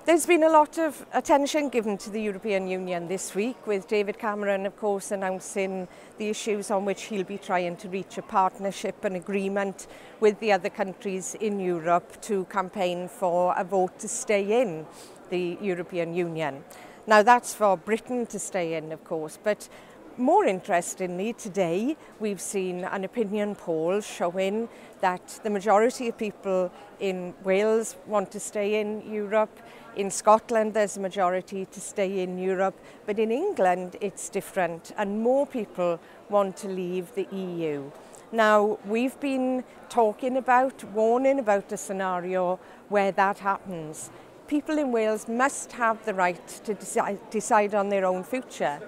There's been a lot of attention given to the European Union this week, with David Cameron, of course, announcing the issues on which he'll be trying to reach a partnership and agreement with the other countries in Europe to campaign for a vote to stay in the European Union. Now, that's for Britain to stay in, of course, but more interestingly, today we've seen an opinion poll showing that the majority of people in Wales want to stay in Europe. In Scotland, there's a majority to stay in Europe, but in England, it's different, and more people want to leave the EU. Now, we've been warning about a scenario where that happens. People in Wales must have the right to decide on their own future.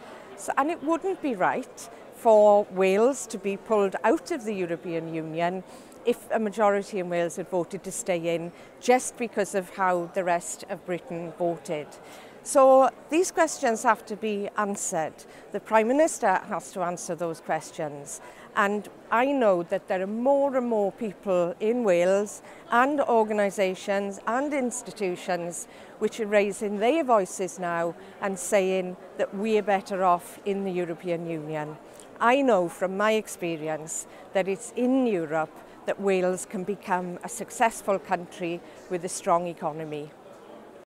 And it wouldn't be right for Wales to be pulled out of the European Union if a majority in Wales had voted to stay in just because of how the rest of Britain voted. So these questions have to be answered. The Prime Minister has to answer those questions. And I know that there are more and more people in Wales and organisations and institutions which are raising their voices now and saying that we are better off in the European Union. I know from my experience that it's in Europe that Wales can become a successful country with a strong economy.